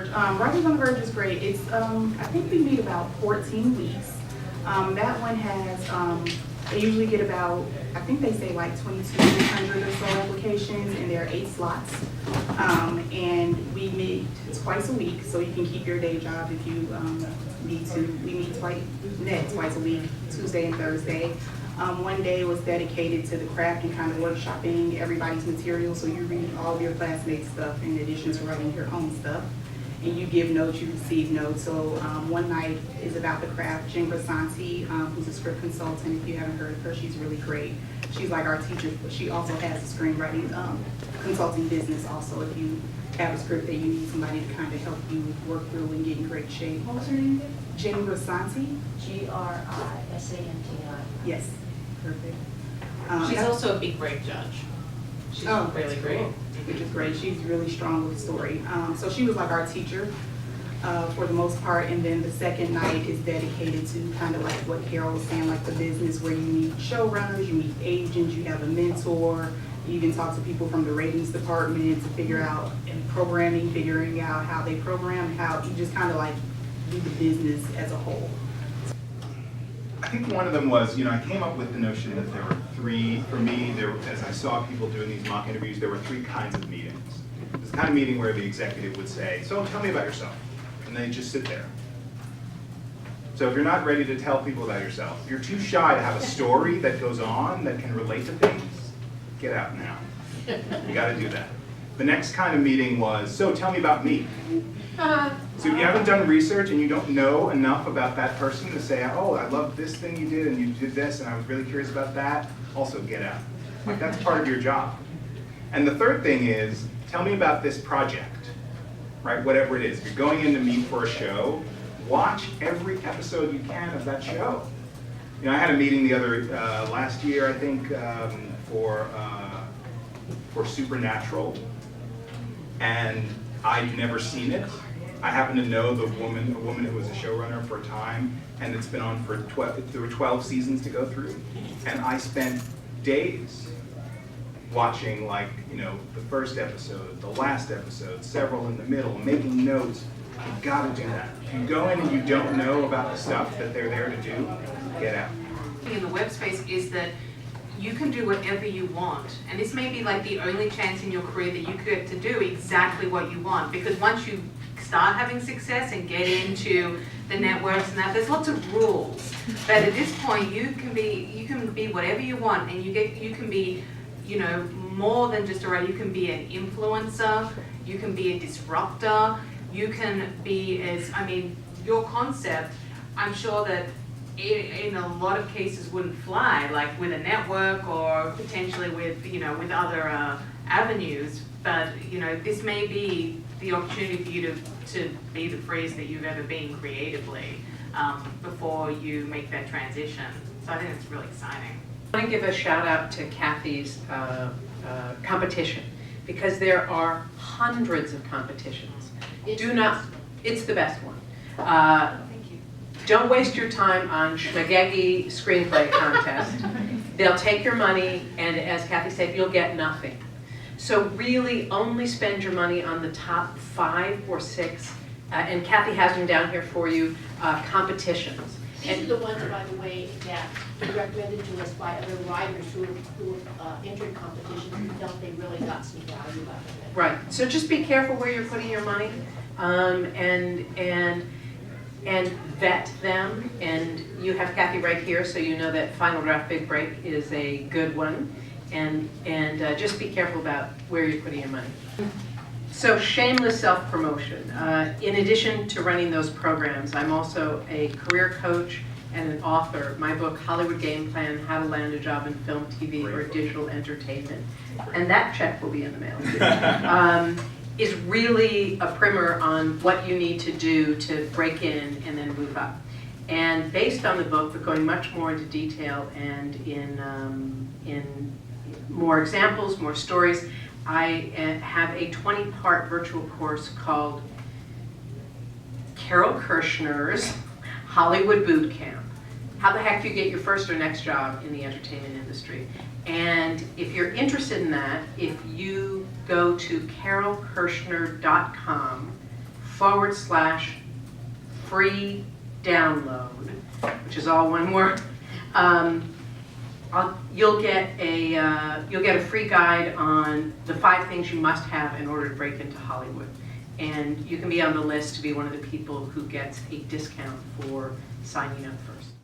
Verge. Writers on the Verge is great. It's I think we meet about 14 weeks. That one has they usually get about, I think they say like 2,200 or so applications, and there are 8 slots. And we meet twice a week, so you can keep your day job if you need to. We meet twice a week, Tuesday and Thursday. One day was dedicated to the craft and kind of workshopping everybody's material, so you read all of your classmates' stuff in addition to writing your own stuff. And you give notes, you receive notes. So one night is about the craft. Jen Grisanti, who's a script consultant, if you haven't heard of her, she's really great. She's like our teacher, but she also has a screenwriting consulting business also. If you have a script that you need somebody to kind of help you work through and get in great shape. What was her name again? Jen Grisanti. Grisanti. Yes, perfect. She's also a big break judge. She's really great. Which is great. She's really strong with story. So she was like our teacher for the most part. And then the second night is dedicated to kind of like what Carole was saying, like the business where you meet showrunners, you meet agents, you have a mentor, you even talk to people from the ratings department to figure out, and programming, figuring out how they program, how you just kind of like do the business as a whole. I think one of them was, I came up with the notion that there were 3, for me, as I saw people doing these mock interviews, there were 3 kinds of meetings. There's the kind of meeting where the executive would say, so tell me about yourself, and they just sit there. So if you're not ready to tell people about yourself, if you're too shy to have a story that goes on that can relate to things, get out now. You gotta do that. The next kind of meeting was, so tell me about me. So if you haven't done research and you don't know enough about that person to say, oh, I love this thing you did and you did this and I was really curious about that, also get out. Like that's part of your job. And the third thing is, tell me about this project, right? Whatever it is. If you're going in to meet for a show, watch every episode you can of that show. I had a meeting the other, last year, I think, for Supernatural, and I'd never seen it. I happen to know a woman who was a showrunner for a time, and it's been on for there were 12 seasons to go through, and I spent days watching the first episode, the last episode, several in the middle, making notes. You've got to do that. If you go in and you don't know about the stuff that they're there to do, get out. In the web space is that you can do whatever you want, and this may be like the only chance in your career that you get to do exactly what you want, because once you start having success and get into the networks and that, there's lots of rules. But at this point, you can be whatever you want, and you can be, more than just a writer. You can be an influencer, you can be a disruptor, you can be your concept, I'm sure that in a lot of cases wouldn't fly, like with a network or potentially with, with other avenues. But, this may be the opportunity for you to be the freest that you've ever been creatively before you make that transition. So I think it's really exciting. I want to give a shout out to Kathy's competition, because there are hundreds of competitions. It's the best one. Thank you. Don't waste your time on Schmagegi Screenplay Contest. They'll take your money, and as Kathy said, you'll get nothing. So really only spend your money on the top 5 or 6, and Kathy has them down here for you, competitions. These are the ones, by the way, that were recommended to us by other writers who entered competitions who felt they really got some value out of it. Right. So just be careful where you're putting your money, and vet them. And you have Kathy right here, so you know that Final Draft Big Break is a good one. And just be careful about where you're putting your money. So shameless self-promotion. In addition to running those programs, I'm also a career coach and an author. My book, Hollywood Game Plan, How to Land a Job in Film, TV, or Digital Entertainment, and that check will be in the mail, is really a primer on what you need to do to break in and then move up. And based on the book, but going much more into detail and in more examples, more stories, I have a 20-part virtual course called Carole Kirschner's Hollywood Boot Camp. How the heck do you get your first or next job in the entertainment industry? And if you're interested in that, if you go to carolekirschner.com /free download, which is all one word, you'll get a free guide on the 5 things you must have in order to break into Hollywood. And you can be on the list to be one of the people who gets a discount for signing up first.